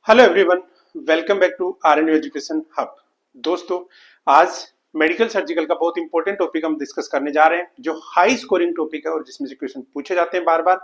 Hello everyone, welcome back to R N education hub. दोस्तों, आज medical surgical का बहुत इंपॉर्टेंट टॉपिक हम डिस्कस करने जा रहे हैं, जो हाई स्कोरिंग टॉपिक है और जिसमें से क्वेश्चन पूछे जाते हैं बार बार।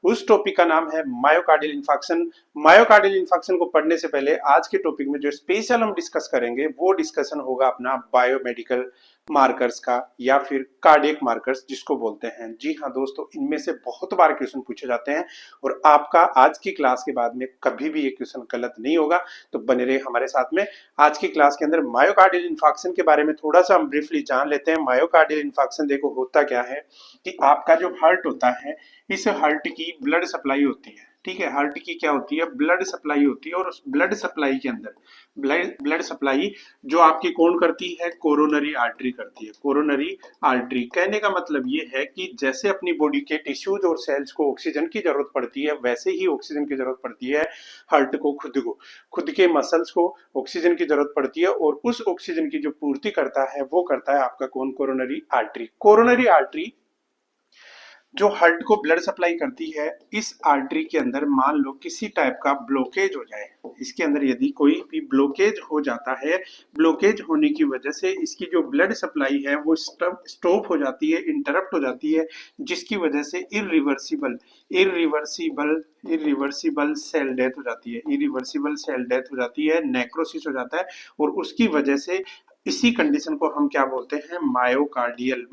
उस टॉपिक का नाम है मायोकार्डियल इन्फार्क्शन। मायोकार्डियल इन्फार्क्शन को पढ़ने से पहले आज के टॉपिक में जो स्पेशल हम डिस्कस करेंगे वो डिस्कशन होगा अपना बायोमेडिकल मार्कर्स का, या फिर कार्डियक मार्कर्स जिसको बोलते हैं। जी हाँ दोस्तों, इनमें से बहुत बार क्वेश्चन पूछे जाते हैं और आपका आज की क्लास के बाद में कभी भी ये क्वेश्चन गलत नहीं होगा। तो बने रहिए हमारे साथ में। आज की क्लास के अंदर मायोकार्डियल इन्फार्क्शन के बारे में थोड़ा सा हम ब्रीफली जान लेते हैं। मायोकार्डियल इन्फार्क्शन देखो होता क्या है कि आपका जो हार्ट होता है, इस हार्ट की ब्लड सप्लाई होती है। ठीक है, हार्ट की क्या होती है? ब्लड सप्लाई होती है। और उस ब्लड सप्लाई के अंदर ब्लड सप्लाई जो आपकी कौन करती है? कोरोनरी आर्टरी करती है। कोरोनरी आर्टरी कहने का मतलब ये है कि जैसे अपनी बॉडी के टिश्यूज और सेल्स को ऑक्सीजन की जरूरत पड़ती है, वैसे ही ऑक्सीजन की जरूरत पड़ती है हार्ट को, खुद के मसल्स को ऑक्सीजन की जरूरत पड़ती है। और उस ऑक्सीजन की जो पूर्ति करता है वो करता है आपका कौन? Coronary artery. कोरोनरी आर्टरी जो हार्ट को ब्लड सप्लाई करती है, इस आर्टरी के अंदर मान लो किसी टाइप का ब्लॉकेज हो जाए, इसके अंदर यदि कोई भी ब्लॉकेज हो जाता है, ब्लॉकेज होने की वजह से इसकी जो ब्लड सप्लाई है वो स्टॉप हो जाती है, इंटरप्ट हो जाती है, जिसकी वजह से इरिवर्सिबल इरिवर्सिबल सेल डेथ हो जाती है। इरिवर्सिबल सेल डेथ हो जाती है, नेक्रोसिस हो जाता है। और उसकी वजह से इसी कंडीशन को हम क्या बोलते हैं? मायोकार्डियल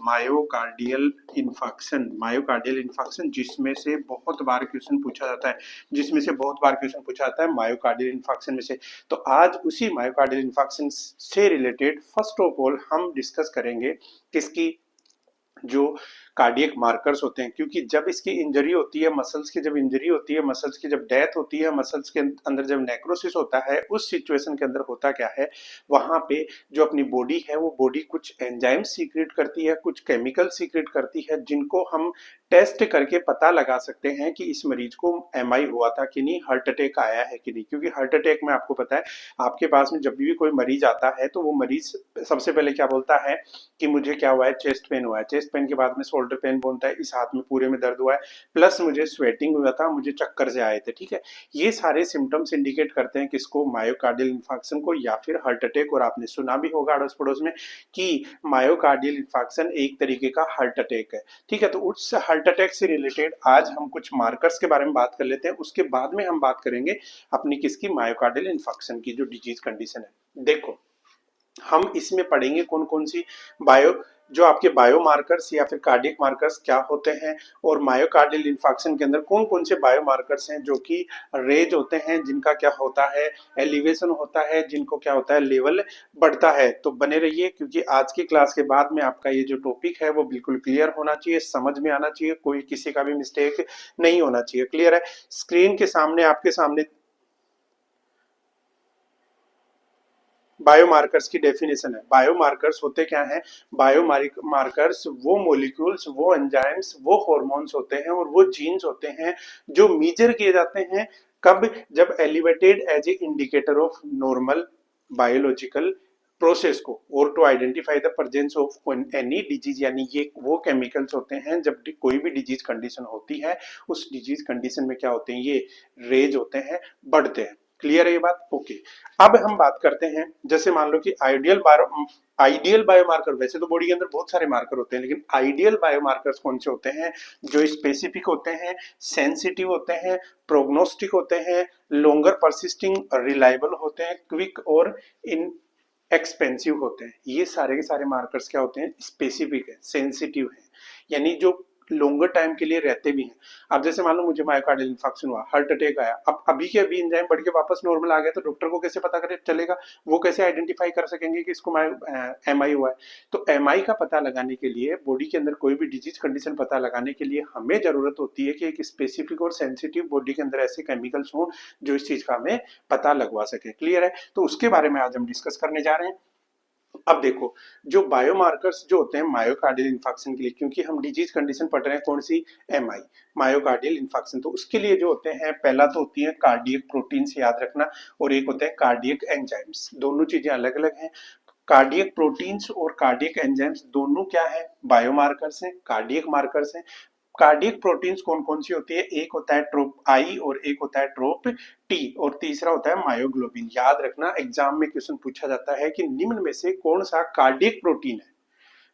इन्फार्क्शन, जिसमें से बहुत बार क्वेश्चन पूछा जाता है मायोकार्डियल इन्फार्क्शन में से। तो आज उसी मायोकार्डियल इन्फार्क्शन से रिलेटेड फर्स्ट ऑफ ऑल हम डिस्कस करेंगे किसकी? जो कार्डियक मार्कर्स होते हैं। क्योंकि जब इसकी इंजरी होती है, मसल्स की जब इंजरी होती है, मसल्स की जब डेथ होती है, मसल्स के अंदर जब नेक्रोसिस होता है, उस सिचुएशन के अंदर होता क्या है, वहां पे जो अपनी बॉडी है वो बॉडी कुछ एंजाइम सीक्रेट करती है, कुछ केमिकल सीक्रेट करती है, जिनको हम टेस्ट करके पता लगा सकते हैं कि इस मरीज को एमआई हुआ था कि नहीं, हार्ट अटैक आया है कि नहीं। क्योंकि हार्ट अटैक में आपको पता है, आपके पास में जब भी कोई मरीज आता है तो वो मरीज सबसे पहले क्या बोलता है कि मुझे क्या हुआ है? चेस्ट पेन हुआ है। चेस्ट पेन के बाद में शोल्डर पेन बोलता है, इस हाथ में पूरे में दर्द हुआ है, प्लस मुझे स्वेटिंग हुआ था, मुझे चक्कर से आए थे। ठीक है, ये सारे सिम्टम्स इंडिकेट करते हैं किसको? मायोकार्डियल इन्फार्क्शन को या फिर हार्ट अटैक। और आपने सुना भी होगा अड़ोस पड़ोस में कि मायोकार्डियल इन्फार्क्शन एक तरीके का हार्ट अटैक है। ठीक है, तो उस हार्ट अटैक से रिलेटेड आज हम कुछ मार्कर्स के बारे में बात कर लेते हैं। उसके बाद में हम बात करेंगे अपनी किसकी? मायोकार्डियल इन्फार्क्शन की जो डिजीज कंडीशन है। देखो, हम इसमें पढ़ेंगे कौन कौन सी जो आपके बायो मार्कर्स या फिर कार्डियक मार्कर्स क्या होते हैं, और मायोकार्डियल इन्फार्क्शन के अंदर कौन कौन से बायो मार्कर्स हैं जो कि रेज होते हैं, जिनका क्या होता है? एलिवेशन होता है, जिनको क्या होता है? लेवल बढ़ता है। तो बने रहिए, क्योंकि आज की क्लास के बाद में आपका ये जो टॉपिक है वो बिल्कुल क्लियर होना चाहिए, समझ में आना चाहिए, कोई किसी का भी मिस्टेक नहीं होना चाहिए। क्लियर है? स्क्रीन के सामने, आपके सामने बायोमार्कर्स की डेफिनेशन है। बायोमार्कर्स होते क्या हैं? बायोमार्कर्स वो मॉलिक्यूल्स, वो एंजाइम्स, वो हॉर्मोन्स होते हैं और वो जीन्स होते हैं जो मेजर किए जाते हैं कब? जब elevated as a indicator of normal biological process को, और to identify the presence of any disease. यानी ये वो केमिकल्स होते हैं जब कोई भी डिजीज कंडीशन होती है, उस डिजीज कंडीशन में क्या होते हैं? ये रेज होते हैं, बढ़ते हैं। क्लियर है ये बात? ओके। अब हम बात करते हैं, जैसे मान लो कि आइडियल बायोमार्कर, वैसे तो बॉडी के अंदर बहुत सारे मार्कर होते हैं, लेकिन आइडियल बायोमार्कर्स कौन से होते हैं? जो स्पेसिफिक होते हैं, सेंसिटिव होते हैं, प्रोग्नोस्टिक होते हैं, लॉन्गर परसिस्टिंग, रिलायबल होते हैं, क्विक और इन एक्सपेंसिव होते हैं। ये सारे के सारे मार्कर्स क्या होते हैं? स्पेसिफिक है, सेंसिटिव है, यानी जो लॉन्गर टाइम के लिए रहते भी हैं। अब जैसे मान लो मुझे मायोकार्डियल इन्फार्क्शन हुआ, हार्ट अटैक आया, अब अभी के अभी एंजाइम बढ़ के वापस नॉर्मल आ गया, तो डॉक्टर को कैसे पता करे चलेगा? वो कैसे आइडेंटिफाई कर सकेंगे कि इसको एमआई हुआ है? तो एमआई का पता लगाने के लिए, बॉडी के अंदर कोई भी डिजीज कंडीशन पता लगाने के लिए हमें जरूरत होती है कि एक स्पेसिफिक और सेंसिटिव बॉडी के अंदर ऐसे केमिकल्स हों जो इस चीज का हमें पता लगवा सके। क्लियर है? तो उसके बारे में आज हम डिस्कस करने जा रहे हैं। अब देखो, जो बायोमार्कर्स जो होते हैं मायोकार्डियल इन्फार्क्शन के लिए, क्योंकि हम डिजीज कंडीशन पढ़ रहे हैं कौन सी? MI, myocardial infarction. तो उसके लिए जो होते हैं, पहला तो होती है कार्डियक प्रोटीन्स, याद रखना, और एक होता है कार्डियक एंजाइम्स। दोनों चीजें अलग अलग हैं। कार्डियक प्रोटीन्स और कार्डियक एंजाइम्स दोनों क्या है? बायोमार्कर्स हैं, कार्डियक मार्कर्स हैं। कार्डियक प्रोटीन्स कौन कौन सी होती है? एक होता है ट्रोप आई और एक होता है ट्रोप टी और तीसरा होता है मायोग्लोबिन। याद रखना, एग्जाम में क्वेश्चन पूछा जाता है कि निम्न में से कौन सा कार्डियक प्रोटीन है,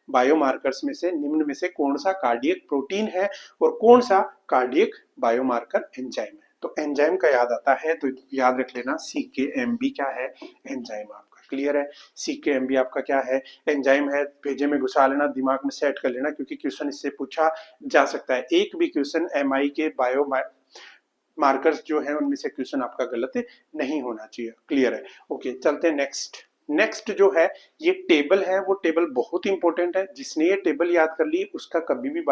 बायोमार्कर्स में से निम्न में से कौन सा कार्डियक प्रोटीन है और कौन सा कार्डियक बायोमार्कर एंजाइम है। तो एंजाइम का याद आता है तो याद रख लेना CKMB क्या है, एंजाइम आपका। क्लियर है? CKMB आपका क्या है, एंजाइम है। भेजे में घुसा लेना, दिमाग में सेट कर लेना, क्योंकि क्वेश्चन इससे पूछा जा सकता है। एक भी क्वेश्चन MI के बायो मार्कर्स जो है उनमें से क्वेश्चन आपका गलत नहीं होना चाहिए। क्लियर है? ओके, चलते हैं नेक्स्ट। नेक्स्ट जो है ये टेबल है, वो टेबल बहुत इंपॉर्टेंट है। जिसने ये टेबल याद कर ली उसका कभी भी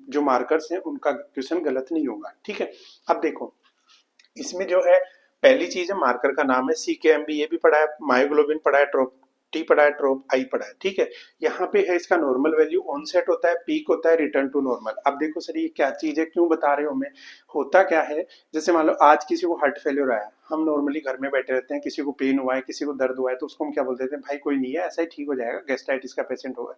जो मार्कर्स हैं उनका क्वेश्चन गलत नहीं होगा। ठीक है, अब देखो इसमें जो है पहली चीज है मार्कर का नाम है CKMB, ये भी पढ़ा है, मायोग्लोबिन पढ़ा है, ट्रोप टी पढ़ा है, ट्रोप आई पढ़ा है। ठीक है, यहाँ पे है इसका नॉर्मल वैल्यू, ऑनसेट होता है, पीक होता है, रिटर्न टू नॉर्मल। अब देखो सर ये क्या चीज है, क्यों बता रहे हो मैं, होता क्या है, जैसे मान लो आज किसी को हार्ट फेलियर आया, हम नॉर्मली घर में बैठे रहते हैं, किसी को पेन हुआ है, किसी को दर्द हुआ है, तो उसको हम क्या बोलते हैं, भाई कोई नहीं है, ऐसा ही ठीक हो जाएगा, गैस्ट्राइटिस का पेशेंट होगा,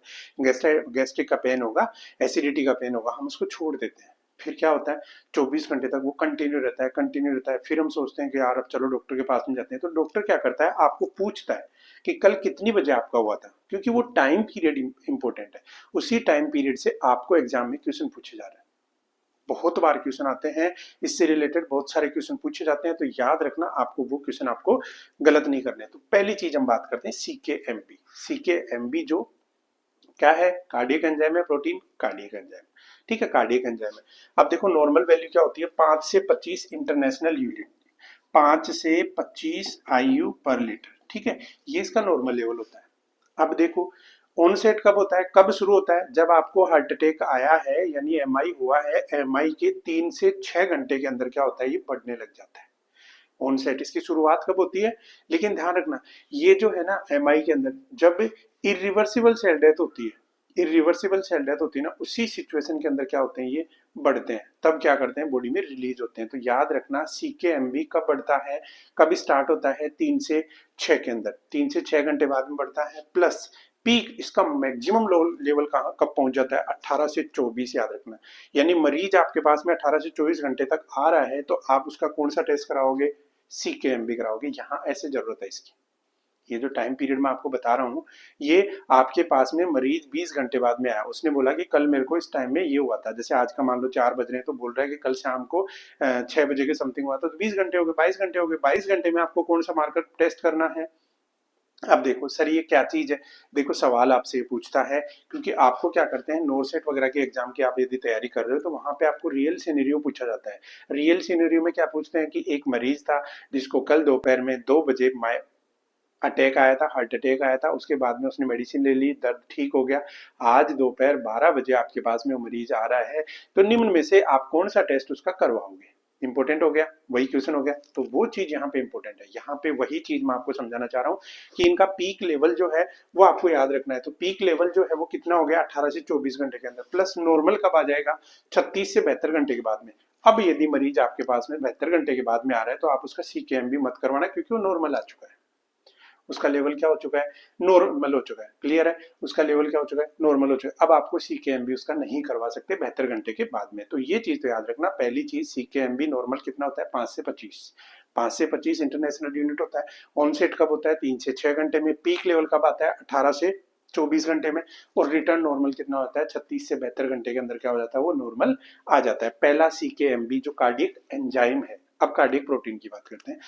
गैस्ट्रिक का पेन होगा, एसिडिटी का पेन होगा, हम उसको छोड़ देते हैं। फिर क्या होता है, 24 घंटे तक वो कंटिन्यू रहता है, कंटिन्यू रहता है। फिर हम सोचते हैं कि यार अब चलो डॉक्टर के पास में जाते हैं, तो डॉक्टर क्या करता है, आपको पूछता है कि कल कितनी बजे आपका हुआ था, क्योंकि वो टाइम पीरियड इंपॉर्टेंट है। उसी टाइम पीरियड से आपको एग्जाम में क्वेश्चन पूछे जा रहे हैं, बहुत बार क्वेश्चन आते हैं, इससे रिलेटेड बहुत सारे क्वेश्चन पूछे जाते हैं, तो याद रखना आपको वो क्वेश्चन आपको गलत नहीं करने। तो पहली चीज हम बात करते हैं CKMB। CKMB जो क्या है, कार्डियक एंजाइम है, प्रोटीन कार्डियक एंजाइम। ठीक है, कार्डियक एंजाइम है। अब देखो नॉर्मल वैल्यू क्या होती है, 5 से 25 इंटरनेशनल यूनिट, 5 से 25 IU पर लीटर। ठीक है, ये इसका नॉर्मल लेवल होता है। अब देखो ऑनसेट कब होता है, कब शुरू होता है, जब आपको हार्ट अटैक आया है यानी MI हुआ है, MI के 3 से 6 घंटे के अंदर क्या होता है, ये बढ़ने लग जाता है। ऑनसेट इसकी शुरुआत कब होती है, लेकिन ध्यान रखना ये जो है ना MI के अंदर जब इरिवर्सिबल सेल डेथ होती है, इरिवर्सिबल सेल डेथ होती है ना, उसी सिचुएशन के अंदर क्या होते हैं, ये बढ़ते हैं, तब क्या करते हैं, बॉडी में रिलीज होते हैं। तो याद रखना CKMB कब बढ़ता है, कब स्टार्ट होता है, 3 से 6 के अंदर, 3 से 6 घंटे बाद में बढ़ता है। प्लस पीक इसका मैक्सिमम लेवल कहाँ कब पहुंच जाता है, 18 से 24। याद रखना, यानी मरीज आपके पास में 18 से 24 घंटे तक आ रहा है तो आप उसका कौन सा टेस्ट कराओगे, CKMB कराओगे। यहाँ ऐसे जरूरत है इसकी, ये जो टाइम पीरियड मैं आपको बता रहा हूँ, ये आपके पास में मरीज 20 घंटे बाद में आया, उसने बोला कि कल मेरे को इस टाइम में ये हुआ था, जैसे आज का मान लो 4 बज रहे हैं तो बोल रहा है कि कल शाम को 6 बजे के समथिंग हुआ था, तो 20 घंटे हो गए, 22 घंटे हो गए, 22 घंटे में आपको कौन सा मार्कर टेस्ट करना है। अब देखो सर ये क्या चीज है, देखो सवाल आपसे ये पूछता है, क्योंकि आपको क्या करते हैं, नोरसेट वगैरह के एग्जाम की आप यदि तैयारी कर रहे हो तो वहां पे आपको रियल सिनेरियो पूछा जाता है। रियल सिनेरियो में क्या पूछते हैं कि एक मरीज था जिसको कल दोपहर में 2 बजे अटैक आया था, हार्ट अटैक आया था, उसके बाद में उसने मेडिसिन ले ली, दर्द ठीक हो गया, आज दोपहर 12 बजे आपके पास में वो मरीज आ रहा है, तो निम्न में से आप कौन सा टेस्ट उसका करवाओगे। इंपॉर्टेंट हो गया, वही क्वेश्चन हो गया, तो वो चीज यहाँ पे इंपॉर्टेंट है। यहाँ पे वही चीज मैं आपको समझाना चाह रहा हूँ कि इनका पीक लेवल जो है वो आपको याद रखना है। तो पीक लेवल जो है वो कितना हो गया, 18 से 24 घंटे के अंदर, प्लस नॉर्मल कब आ जाएगा, 36 से 72 घंटे के बाद में। अब यदि मरीज आपके पास में 72 घंटे के बाद में आ रहा है तो आप उसका CKMB मत करवाना, क्योंकि वो नॉर्मल आ चुका है, उसका लेवल क्या हो चुका है, नॉर्मल हो चुका है। क्लियर है, उसका लेवल क्या हो चुका है, नॉर्मल हो चुका है। अब आपको CKMB उसका नहीं करवा सकते 72 घंटे के बाद में। तो ये चीज तो याद रखना, पहली चीज CKMB नॉर्मल कितना होता है, 5 से 25, 5 से 25 इंटरनेशनल यूनिट होता है। ऑनसेट कब होता है, 3 से 6 घंटे में। पीक लेवल कब आता है, 18 से 24 घंटे में। और रिटर्न नॉर्मल कितना होता है, 36 से 72 घंटे के अंदर क्या हो जाता है, वो नॉर्मल आ जाता है। पहला CKMB जो कार्डियक एंजाइम है। अब कार्डियक प्रोटीन की बात करते हैं।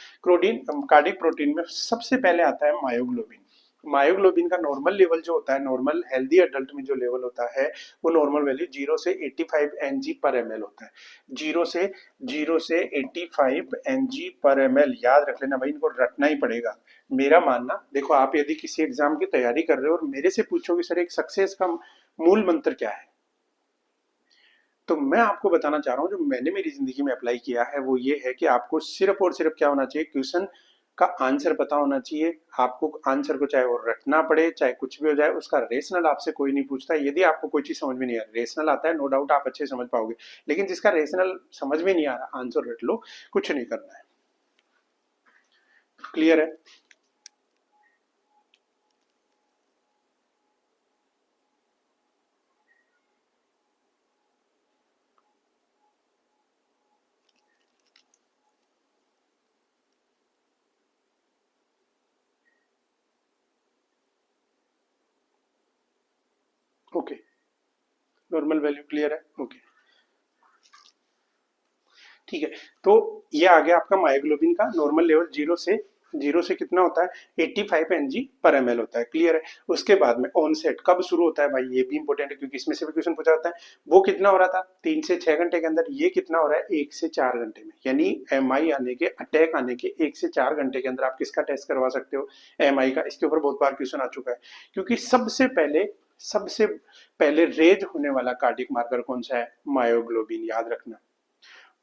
कार्डियक प्रोटीन में सबसे पहले आता है मायोग्लोबिन। मायोग्लोबिन का नॉर्मल लेवल जो होता है, नॉर्मल हेल्दी अडल्ट में जो लेवल होता है वो नॉर्मल वैल्यू 0 से 85 Ng/ml होता है। 0 से 85 Ng/ml, याद रख लेना भाई, इनको रटना ही पड़ेगा। मेरा मानना देखो, आप यदि किसी एग्जाम की तैयारी कर रहे हो और मेरे से पूछोगे सर एक सक्सेस का मूल मंत्र क्या है, तो मैं आपको बताना चाह रहा हूँ जो मैंने मेरी जिंदगी में अप्लाई किया है वो ये है कि आपको सिर्फ और सिर्फ क्या होना चाहिए, क्वेश्चन का आंसर पता होना चाहिए। आपको आंसर को चाहे वो रटना पड़े चाहे कुछ भी हो जाए, उसका रेशनल आपसे कोई नहीं पूछता। यदि आपको कोई चीज समझ में नहीं आ रही, रेशनल आता है नो डाउट आप अच्छे समझ पाओगे, लेकिन जिसका रेशनल समझ में नहीं आ रहा आंसर रट लो, कुछ नहीं करना है। क्लियर है? ओके, नॉर्मल वैल्यू क्लियर है, ओके ठीक है। तो ये आ गया आपका मायोग्लोबिन का नॉर्मल लेवल, जीरो से कितना होता है 85 Ng पर ml होता है, क्लियर है। उसके बाद में ऑनसेट कब शुरू होता है भाई, ये भी इंपॉर्टेंट है क्योंकि इसमें से भी क्वेश्चन पूछा जाता है। वो कितना हो रहा था 3 से 6 घंटे के अंदर, ये कितना हो रहा है 1 से 4 घंटे में, यानी एमआई आने के, अटैक आने के 1 से 4 घंटे के अंदर आप किसका टेस्ट करवा सकते हो, एमआई का। इसके ऊपर बहुत बार क्वेश्चन आ चुका है, क्योंकि सबसे पहले रेज होने वाला कार्डियक मार्कर कौन सा है, मायोग्लोबिन, याद रखना।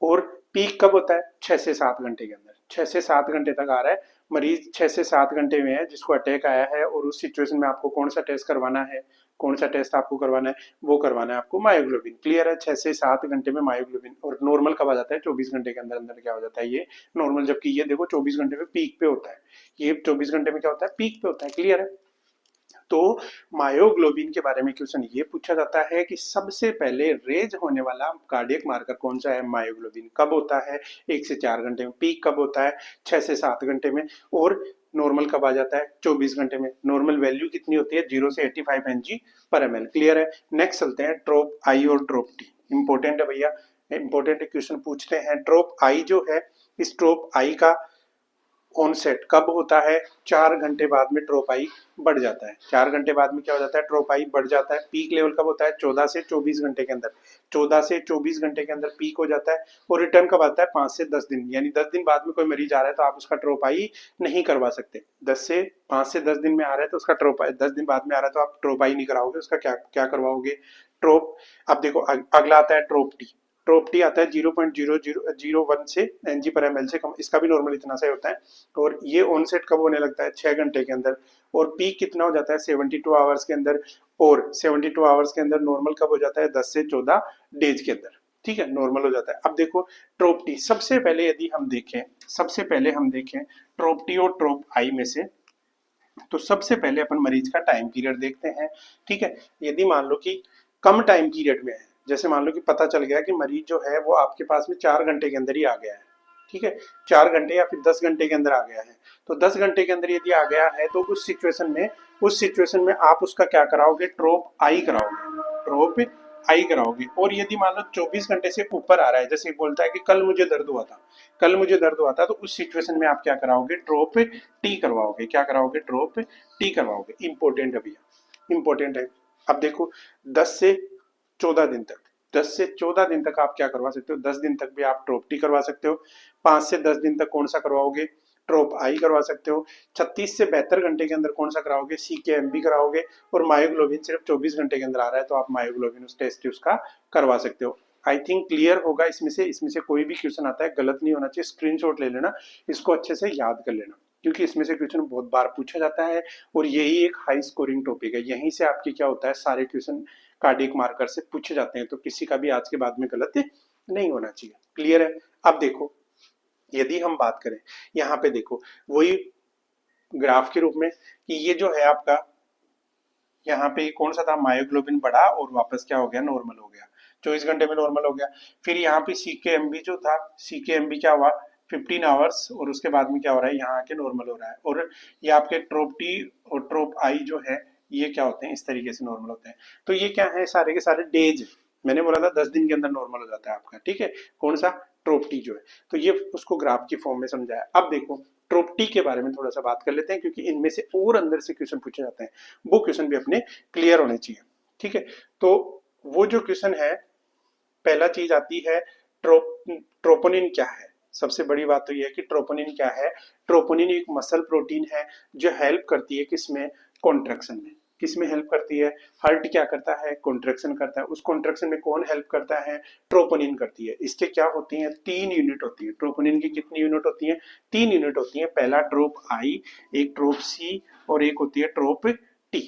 और पीक कब होता है 6 से 7 घंटे के अंदर, 6 से 7 घंटे तक आ रहा है मरीज, 6 से 7 घंटे में है जिसको अटैक आया है, और उस सिचुएशन में आपको कौन सा टेस्ट करवाना है, कौन सा टेस्ट आपको करवाना है, वो करवाना है आपको मायोग्लोबिन, क्लियर है। 6 से 7 घंटे में मायोग्लोबिन। और नॉर्मल कब आ जाता है 24 घंटे के अंदर अंदर क्या हो जाता है ये नॉर्मल, जबकि ये देखो 24 घंटे में पीक पे होता है, ये 24 घंटे में क्या होता है पीक पे होता है, क्लियर है। तो मायोग्लोबिन के बारे में क्वेश्चन ये पूछा जाता है कि सबसे पहले रेज होने वाला कार्डियक मार्कर कौन सा है, मायोग्लोबिन। कब होता है 1 से 4 घंटे में, पीक कब होता है 6 से 7 घंटे में, और नॉर्मल कब आ जाता है 24 घंटे में। नॉर्मल वैल्यू कितनी होती है 0 से 85 Ng पर ml, क्लियर है। नेक्स्ट चलते हैं ट्रोप आई और ट्रोप टी, इंपॉर्टेंट है भैया, इंपॉर्टेंट क्वेश्चन पूछते हैं। ट्रोप आई जो है, इस ट्रोप आई का ऑनसेट कब होता है, 4 घंटे बाद में ट्रोपाई बढ़ जाता है, 4 घंटे बाद में क्या हो जाता है ट्रोपाई बढ़ जाता है। पीक लेवल कब होता है 14 से 24 घंटे के अंदर, 14 से 24 घंटे के अंदर पीक हो जाता है। और रिटर्न कब आता है 5 से 10 दिन, यानी 10 दिन बाद में कोई मरीज आ रहा है तो आप उसका ट्रोपाई नहीं करवा सकते। 5 से 10 दिन में आ रहा है तो उसका ट्रोपाई, 10 दिन बाद में आ रहा है तो आप ट्रोपाई नहीं कराओगे, उसका क्या क्या करवाओगे ट्रोप। अब देखो अगला आता है ट्रोप टी, ट्रोप टी आता है 0.0001 से एनजी पर एमएल से कम, इसका भी नॉर्मल इतना सा ही होता है। और ये ऑनसेट कब होने लगता है 6 घंटे के अंदर, और पीक कितना हो जाता है 72 आवर्स के अंदर, और 72 आवर्स के अंदर नॉर्मल कब हो जाता है 10 से 14 डेज के अंदर, ठीक है, नॉर्मल हो जाता है। अब देखो ट्रोप टी, सबसे पहले यदि हम देखें, सबसे पहले हम देखें ट्रोप टी और ट्रोप आई में से, तो सबसे पहले अपन मरीज का टाइम पीरियड देखते हैं, ठीक है। यदि मान लो कि कम टाइम पीरियड में है, जैसे मान लो कि पता चल गया कि मरीज जो है वो आपके पास में 4 घंटे के अंदर ही आ गया है, ठीक है, 4 घंटे या फिर 10 घंटे के अंदर आ गया है, तो 10 घंटे के अंदर यदि आ गया है तो उस सिचुएशन में आप उसका क्या कराओगे, ट्रोप आई कराओगे, ट्रोप आई कराओगे। और यदि मान लो 24 घंटे से ऊपर आ रहा है, जैसे बोलता है कि कल मुझे दर्द हुआ था, कल मुझे दर्द हुआ था, तो उस सिचुएशन में आप क्या कराओगे, ट्रोप टी करवाओगे, क्या कराओगे, ट्रोप टी करवाओगे। इंपॉर्टेंट है भैया, इंपॉर्टेंट है। अब देखो 10 से 14 दिन तक, 10 से 14 दिन तक आप क्या करवा सकते हो, 10 दिन तक भी आप ट्रोप टी करवा सकते हो। 5 से 10 दिन तक कौन सा करवाओगे, ट्रोप आई करवा सकते हो। 36 से 72 घंटे के अंदर कौन सा कराओगे, सी के एम बी कराओगे। और मायोग्लोबिन सिर्फ 24 घंटे के अंदर आ रहा है तो आप मायोग्लोबिन उस टेस्ट उसका करवा सकते हो। आई थिंक क्लियर होगा। इसमें से कोई भी क्वेश्चन आता है गलत नहीं होना चाहिए, स्क्रीनशॉट ले लेना, इसको अच्छे से याद कर लेना, क्योंकि इसमें से क्वेश्चन बहुत बार पूछा जाता है और यही एक हाई स्कोरिंग टॉपिक है। यहीं से आपके क्या होता है, सारे क्वेश्चन कार्डियक मार्कर से पूछे जाते हैं, तो किसी का भी आज के बाद में गलत नहीं होना चाहिए, क्लियर है। अब देखो यदि हम बात करें, यहाँ पे देखो वही ग्राफ के रूप में कि ये जो है आपका, यहाँ पे कौन सा था, मायोग्लोबिन बढ़ा और वापस क्या हो गया, नॉर्मल हो गया, 24 घंटे में नॉर्मल हो गया। फिर यहाँ पे सी के एम बी जो था, सी के एम बी क्या हुआ 15 आवर्स, और उसके बाद में क्या हो रहा है, यहाँ आके नॉर्मल हो रहा है। और ये आपके ट्रोप टी और ट्रोप आई जो है ये क्या होते हैं, इस तरीके से नॉर्मल होते हैं। तो ये क्या है, सारे के सारे डेज, मैंने बोला था 10 दिन के अंदर नॉर्मल हो जाता है आपका, ठीक है, कौन सा, ट्रोप टी जो है। तो ये उसको ग्राफ की फॉर्म में समझाया। अब देखो ट्रोप टी के बारे में थोड़ा सा बात कर लेते हैं, क्योंकि इनमें से और अंदर से क्वेश्चन पूछे जाते हैं, वो क्वेश्चन भी अपने क्लियर होने चाहिए, ठीक है। तो वो जो क्वेश्चन है, पहला चीज आती है ट्रोपोनिन क्या है। सबसे बड़ी बात तो ये है कि ट्रोपोनिन क्या है। ट्रोपोनिन एक मसल प्रोटीन है जो हेल्प करती है किसमें, कॉन्ट्रैक्शन में। किसमें हेल्प करती है, हार्ट क्या करता है, कॉन्ट्रैक्शन करता है, उस कॉन्ट्रैक्शन में कौन हेल्प करता है, ट्रोपोनिन करती है। इसके क्या होती हैं, 3 यूनिट होती है। ट्रोपोनिन की कितनी यूनिट होती है, 3 यूनिट होती है। पहला ट्रोप आई, एक ट्रोप सी, और एक होती है ट्रोप टी,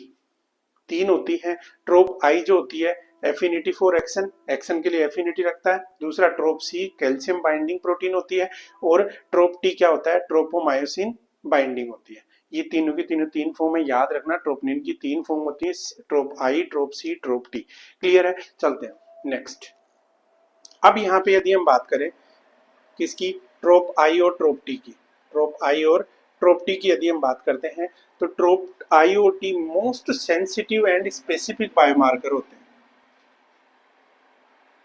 3 होती है। ट्रोप आई जो होती है एफिनिटी फॉर एक्शन, एक्शन के लिए एफिनिटी रखता है। दूसरा trop C calcium binding protein होती है। और ट्रोप टी क्या होता है, ट्रोपोमायोसिन बाइंडिंग होती है। ये तीनों की तीनों 3 फॉर्म है, याद रखना। ट्रोपोनिन की 3 फॉर्म होती है, ट्रोप आई, ट्रोप सी, ट्रोप टी, क्लियर है। चलते हैं नेक्स्ट। अब यहाँ पे यदि हम बात करें किसकी, ट्रोप आई और ट्रोप टी की, ट्रोप आई और ट्रोप-टी की यदि हम बात करते हैं तो ट्रोप IoT most sensitive and specific biomarker होते हैं।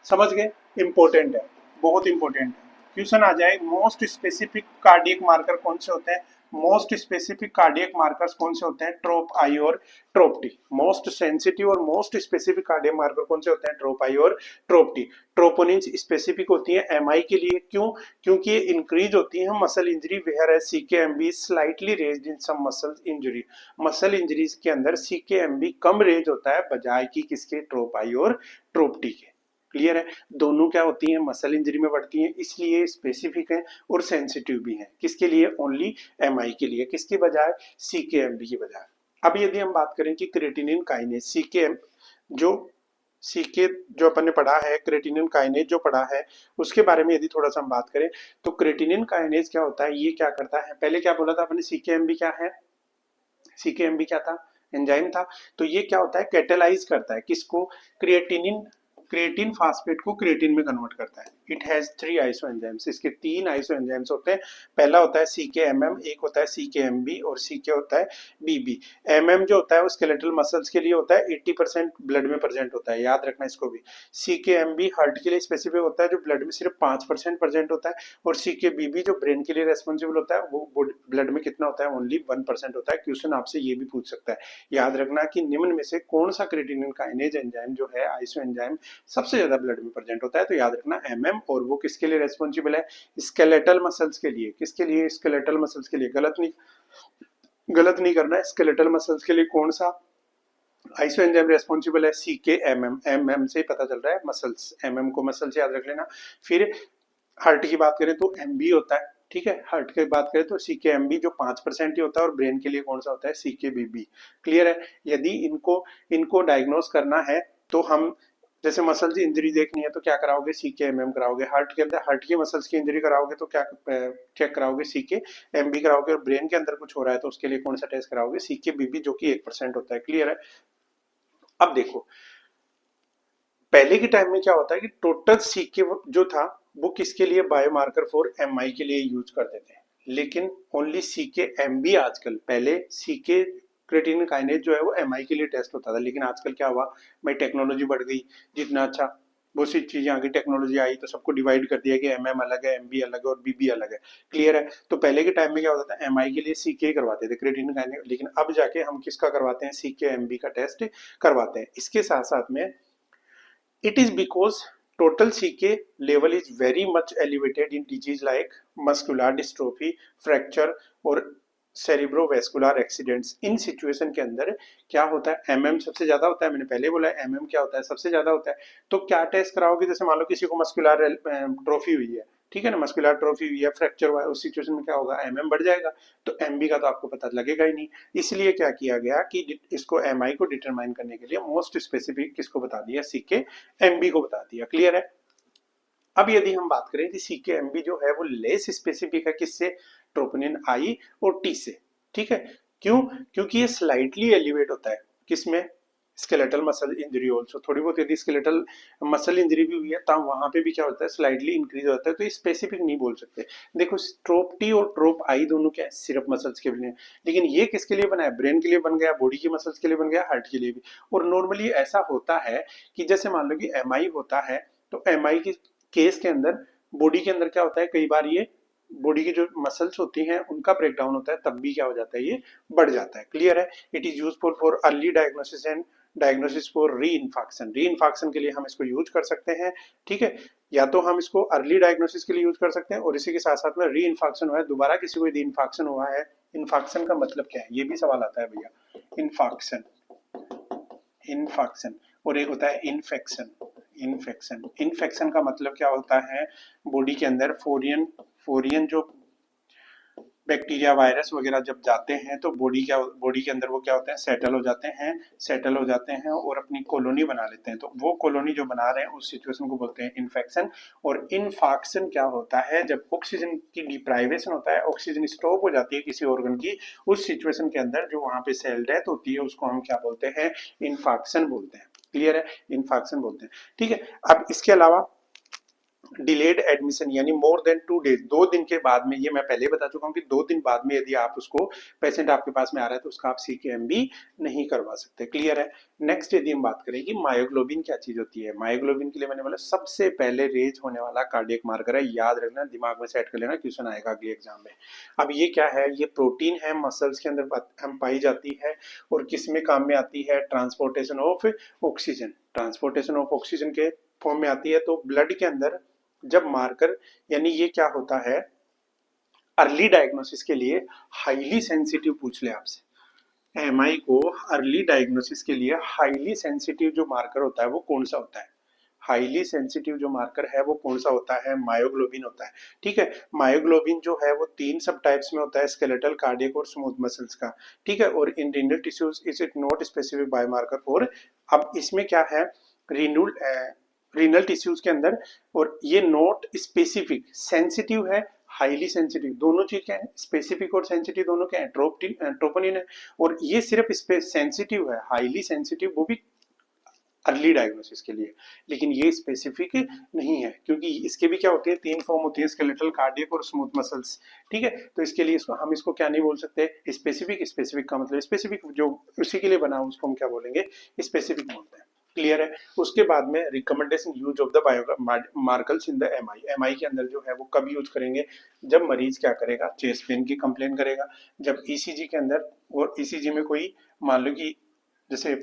समझ गए? इंपॉर्टेंट है, बहुत इंपॉर्टेंट है। क्वेश्चन आ जाए मोस्ट स्पेसिफिक कार्डियक मार्कर कौन से होते हैं? मोस्ट स्पेसिफिक कार्डियक मार्कर्स कौन से होते हैं? ट्रोप आई और ट्रोप टी। मोस्ट सेंसिटिव और मोस्ट स्पेसिफिक कार्डियक मार्कर कौन से होते हैं? ट्रोप आई और ट्रोप टी। ट्रोपोनिन स्पेसिफिक होती है एमआई के लिए, क्यों? क्योंकि ये इंक्रीज होती है muscle injury whereas CKMB slightly raised in some muscle injury. Muscle injuries के अंदर सीकेएमबी कम रेज होता है बजाय कि किसके? ट्रोप आई और ट्रोप टी के। क्लियर है? दोनों क्या होती हैं? मसल इंजरी में बढ़ती हैं, इसलिए स्पेसिफिक है और सेंसिटिव भी है। किसके लिए? ओनली एमआई के लिए। किसके बजाय? सीकेएमबी के बजाय। अब यदि हम बात करें कि क्रेटिनिन काइनेज सीके जो सीके जो अपन ने पढ़ा है, क्रेटिनिन काइनेज जो पढ़ा है उसके बारे में यदि थोड़ा सा हम बात करें तो क्रेटिनिन काइनेज क्या होता है, ये क्या करता है? पहले क्या बोला था अपने? सीकेएमबी क्या है? सीकेएमबी क्या था? एंजाइम था। तो ये क्या होता है? कैटेलाइज करता है किसको? क्रिएटिनिन क्रिएटिन फास्फेट को क्रिएटिन में कन्वर्ट करता है। It has 3 iso enzymes. इसके 3 आइसो एंजाइम्स होते हैं। पहला होता है सीकेएमएम, एक होता है सीकेएमबी और सीके होता है बीबी। एमएम जो होता है वो स्केलेटल मसल्स के लिए होता है, 80% ब्लड में प्रेजेंट होता है, याद रखना इसको भी। सीकेएमबी हार्ट के लिए स्पेसिफिक होता है जो ब्लड में सिर्फ 5% प्रेजेंट होता है, और सीकेबीबी जो ब्रेन के लिए रेस्पॉन्सिबल होता है वो ब्लड में कितना होता है? ओनली 1% होता है। क्वेश्चन आपसे ये भी पूछ सकता है। याद रखना कि निम्न में से कौन सा क्रेटिनिन काइनेज एंजाइम जो है, आइसो एंजाइम, सबसे ज्यादा ब्लड में प्रेजेंट होता है? तो याद रखना एमएम। और वो किसके लिए रेस्पॉन्सिबल है? स्केलेटल मसल्स के लिए। किसके लिए? स्केलेटल मसल्स के लिए। गलत नहीं करना है। स्केलेटल मसल्स के लिए कौन सा आइसो एंजाइम रेस्पॉन्सिबल है? CK MM. एमएम से पता चल रहा है मसल्स, एमएम को मसल्स याद रख लेना। फिर हार्ट की बात करें तो एमबी होता है, ठीक है। हार्ट की बात करें तो सीके एमबी जो 5% ही होता है, और ब्रेन के लिए कौन सा होता है? सीके बीबी। क्लियर है? यदि इनको इनको डायग्नोस करना है तो हम, जैसे मसल्स की इंजरी देखनी है तो क्या कराओगे? सीके एमएम कराओगे। हार्ट के अंदर हार्ट की मसल्स की इंजरी कराओगे तो क्या चेक कराओगे? सीके एमबी कराओगे। और ब्रेन के अंदर कुछ हो रहा है तो उसके लिए कौन सा टेस्ट कराओगे? सीके बीबी जो कि 1% होता है। क्लियर है? अब देखो, पहले के टाइम में क्या होता है कि टोटल सीके जो था वो किसके लिए? बायोमार्कर फॉर एमआई के लिए यूज करते थे, लेकिन ओनली सीके एमबी आजकल। पहले सीके क्रेटिनिन काइनेज जो है वो एमआई के लिए टेस्ट होता था, लेकिन आजकल क्या हुआ भाई? टेक्नोलॉजी बढ़ गई जितना, अच्छा बहुत सी चीजें आगे टेक्नोलॉजी आई तो सबको डिवाइड कर दिया कि एमएम अलग है, एमबी अलग है और बीबी अलग है। क्लियर है? तो पहले के टाइम में क्या होता था? एमआई के लिए सीके करवाते थे क्रेटिनिन काइनेज, लेकिन अब जाके हम किसका करवाते हैं? सीके एमबी का टेस्ट करवाते हैं। इसके साथ साथ में it is because total CK level is very much elevated in disease like muscular dystrophy, fracture और cerebrovascular accidents। इन सिचुएशन के अंदर क्या होता है? एमएम सबसे ज्यादा होता है। मैंने पहले बोला एमएम क्या होता है? सबसे ज्यादा होता है। तो क्या टेस्ट कराओगे? जैसे मान लो किसी को मस्कुलर ट्रॉफी हुई है, ठीक है ना, मस्कुलर ट्रॉफी हुई है, फ्रैक्चर हुआ है, उस सिचुएशन में क्या होगा? एमएम बढ़ जाएगा। तो एमबी का तो आपको पता लगेगा ही नहीं। इसलिए क्या किया गया कि इसको एमआई को डिटरमाइन करने के लिए मोस्ट स्पेसिफिक किसको बता दिया? सीके एमबी को बता दिया। क्लियर है? अब यदि हम बात करें कि सीके एमबी जो है वो लेस स्पेसिफिक है किससे? ट्रोपोनिन आई और टी से। ठीक है? क्यों? क्योंकि ये स्लाइटली एलिवेट होता है किसमें? Skeletal muscle injury also. थोड़ी बहुत यदि स्केलेटल मसल इंजरी भी हुई है तब वहां पे भी क्या होता है? स्लाइटली इंक्रीज होता है। तो ये स्पेसिफिक नहीं बोल सकते। देखो, ट्रोप टी और ट्रोप आई दोनों क्या है? सिर्फ मसल्स के लिए, लेकिन ये किसके लिए बना है? ब्रेन के लिए बन गया, बॉडी की मसल्स के लिए बन गया, हार्ट के लिए भी। और नॉर्मली ऐसा होता है कि जैसे मान लो कि एमआई होता है तो एमआई की केस के अंदर बॉडी के अंदर क्या होता है? कई बार ये बॉडी की जो मसल्स होती हैं उनका ब्रेकडाउन होता है, तब भी क्या हो जाता है? ये बढ़ जाता है। क्लियर है? It is useful for early diagnosis and diagnosis for री इन्फॉक्शन। री इन्फॉक्शन के लिए हम इसको यूज कर सकते हैं, ठीक है। या तो हम इसको अर्ली डायग्नोसिस के लिए यूज कर सकते हैं, और इसी के साथ साथ में री इन्फॉक्शन हुआ है, दोबारा किसी को री इन्फॉक्शन हुआ है, इन्फॉक्शन का मतलब क्या है? ये भी सवाल आता है भैया। इन्फॉक्शन, इन्फॉक्शन, और एक होता है इन्फेक्शन। इन्फेक्शन का मतलब क्या होता है? बॉडी के अंदर फोरियन फोरियन जो बैक्टीरिया वायरस वगैरह जब जाते हैं तो बॉडी के अंदर वो क्या होते हैं? सेटल हो जाते हैं और अपनी कॉलोनी बना लेते हैं। तो वो कॉलोनी जो बना रहे हैं उस सिचुएशन को बोलते हैं इन्फेक्शन। और इन्फॉक्शन क्या होता है? जब ऑक्सीजन की डिप्राइवेशन होता है, ऑक्सीजन स्टॉप हो जाती है किसी ऑर्गन की, उस सिचुएशन के अंदर जो वहां पे सेल डेथ होती है उसको हम क्या बोलते हैं? इन्फॉक्शन बोलते हैं। क्लियर है? इन्फॉक्शन बोलते हैं। ठीक है। अब इसके अलावा डिलेड एडमिशन यानी मोर देन 2 डेज, 2 दिन के बाद में, ये मैं पहले ही बता चुका हूँ कि 2 दिन बाद में यदि आप उसको पेशेंट आपके पास में आ रहा है तो उसका आप CKM भी नहीं करवा सकते। क्लियर है। नेक्स्ट यदि हम बात करें कि मायोग्लोबिन क्या चीज होती है, मायोग्लोबिन के लिए मैंने बोला सबसे पहले रेज होने वाला कार्डियक मार्कर है, याद रखना, दिमाग में सेट कर लेना, क्वेश्चन आएगा अगले एग्जाम में। अब ये क्या है, ये प्रोटीन है, मसल्स के अंदर हम पाई जाती है और किस में काम में आती है, transportation of oxygen, transportation of oxygen के फॉर्म में आती है। तो ब्लड के अंदर जब मार्कर, यानी ये क्या होता है, अर्ली डायग्नोसिस के लिए हाईली सेंसिटिव पूछ ले आपसे, एमआई को अर्ली डायग्नोसिस के लिए हाईली सेंसिटिव जो मार्कर होता है वो कौन सा होता है, हाईली सेंसिटिव जो मार्कर है वो कौन सा होता है, मायोग्लोबिन होता है। ठीक है, मायोग्लोबिन जो है वो 3 सब टाइप्स में होता है, स्केलेटल, कार्डियक और स्मूथ मसल्स का। ठीक है, और in renal tissues is it not specific biomarker for, अब इसमें क्या है, रीनल रीनल टिश्यूज के अंदर, और ये नॉट स्पेसिफिक, सेंसिटिव है, हाईली सेंसिटिव, दोनों चीज क्या है, स्पेसिफिक और सेंसिटिव दोनों क्या है, ट्रोपोनिन है। और ये सिर्फ सेंसिटिव है, हाईली सेंसिटिव वो भी अर्ली डायग्नोसिस के लिए, लेकिन ये स्पेसिफिक नहीं है, क्योंकि इसके भी क्या होते हैं, 3 फॉर्म होती है, स्केलेटल, कार्डियक और स्मूथ मसल्स। ठीक है, तो इसके लिए इसको हम इसको क्या नहीं बोल सकते, स्पेसिफिक, स्पेसिफिक का मतलब स्पेसिफिक जो उसी के लिए बना उसको हम क्या बोलेंगे, स्पेसिफिक बोलते हैं। क्लियर है। उसके बाद में recommendation use of the biomarkers in the MI के अंदर जो है वो कब यूज करेंगे, जब मरीज क्या करेगा, चेस्ट पेन की कंप्लेन करेगा, जब ईसीजी के अंदर, और ईसीजी में कोई मान लो कि जैसे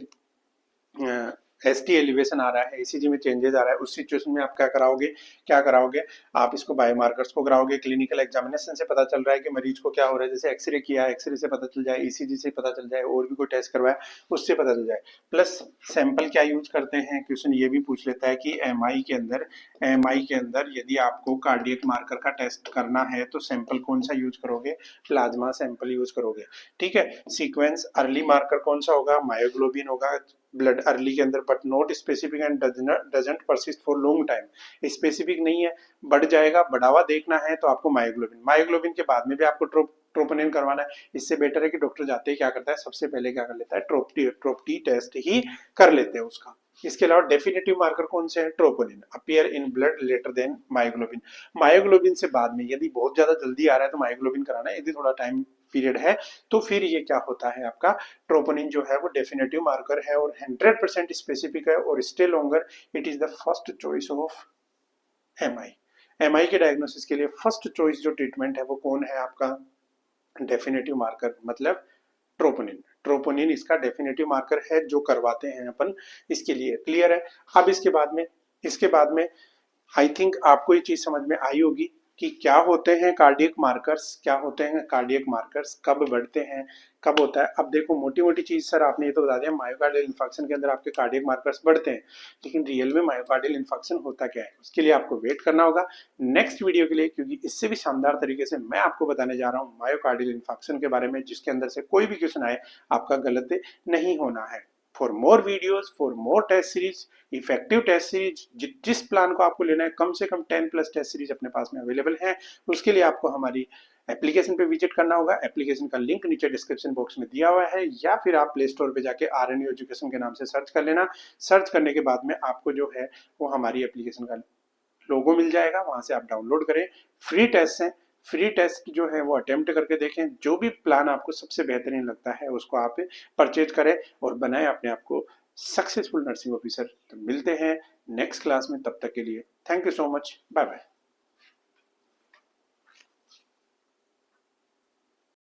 एसटी एलिवेशन आ रहा है, ईसीजी में चेंजेस आ रहा है, उस सिचुएशन में आप क्या कराओगे, क्या कराओगे, आप इसको बायोमार्कर्स को कराओगे, क्लिनिकल एग्जामिनेशन से पता चल रहा है कि मरीज को क्या हो रहा है, जैसे एक्सरे किया, एक्सरे से पता चल जाए, ईसीजी से पता चल जाए, और भी कोई टेस्ट करवाया उससे पता चल जाए। प्लस सैंपल क्या यूज करते हैं, क्वेश्चन ये भी पूछ लेता है कि एमआई के अंदर यदि आपको कार्डियक मार्कर का टेस्ट करना है तो सैंपल कौन सा यूज करोगे, प्लाज्मा सैंपल यूज करोगे। ठीक है, सीक्वेंस अर्ली मार्कर कौन सा होगा, मायोग्लोबिन होगा, ब्लड अर्ली के अंदर, but not specific and doesn't persist for long time, specific नहीं है, बढ़ जाएगा, बढ़ावा देखना है तो आपको मायोग्लोबिन, मायोग्लोबिन के बाद में भी आपको ट्रोपोनिन करवाना है। इससे बेटर है कि डॉक्टर जाते ही क्या करता है, सबसे पहले क्या कर लेता है, ट्रोपटी टेस्ट ही कर लेते हैं उसका। इसके अलावा डेफिनेटिव मार्कर कौन से हैं, troponin appear in blood later than myoglobin, myoglobin से बाद में यदि बहुत ज्यादा जल्दी आ रहा है तो मायोग्लोबिन कराना है, यदि थोड़ा टाइम पीरियड है तो फिर ये क्या होता है, आपका ट्रोपोनिन जो है वो डेफिनेटिव मार्कर है और 100% स्पेसिफिक है, और stay longer it is the first choice of MI. MI के डायग्नोसिस के लिए फर्स्ट चॉइस जो ट्रीटमेंट है वो कौन है, आपका डेफिनेटिव मार्कर, मतलब ट्रोपोनिन, ट्रोपोनिन इसका डेफिनेटिव मार्कर है जो करवाते हैं अपन इसके लिए। क्लियर है। अब इसके बाद में आई थिंक आपको ये चीज समझ में आई होगी कि क्या होते हैं कार्डियक मार्कर्स, क्या होते हैं कार्डियक मार्कर्स, कब बढ़ते हैं, कब होता है। अब देखो मोटी मोटी चीज सर आपने ये तो बता दिया, मायोकार्डियल इंफार्क्शन के अंदर आपके कार्डियक मार्कर्स बढ़ते हैं, लेकिन रियल में मायोकार्डियल इंफार्क्शन होता क्या है, उसके लिए आपको वेट करना होगा नेक्स्ट वीडियो के लिए, क्योंकि इससे भी शानदार तरीके से मैं आपको बताने जा रहा हूँ मायोकार्डियल इंफार्क्शन के बारे में, जिसके अंदर से कोई भी क्वेश्चन आए आपका गलत नहीं होना है। For more videos, for more test series, effective test series, जिस प्लान को आपको लेना है, कम से कम 10+ टेस्ट सीरीज अपने पास में अवेलेबल है। उसके लिए आपको हमारी एप्लीकेशन पे विजिट करना होगा, एप्लीकेशन का लिंक नीचे डिस्क्रिप्शन बॉक्स में दिया हुआ है, या फिर आप प्ले स्टोर पे जाके RNU एजुकेशन के नाम से सर्च कर लेना। सर्च करने के बाद में आपको जो है वो हमारी एप्लीकेशन का लोगो मिल जाएगा, वहां से आप डाउनलोड करें। फ्री टेस्ट है, फ्री टेस्ट जो है वो अटेम्प्ट करके देखें, जो भी प्लान आपको सबसे बेहतरीन लगता है उसको आप परचेज करें और बनाएं अपने आप को सक्सेसफुल नर्सिंग ऑफिसर। तो मिलते हैं नेक्स्ट क्लास में, तब तक के लिए thank you so much, bye bye.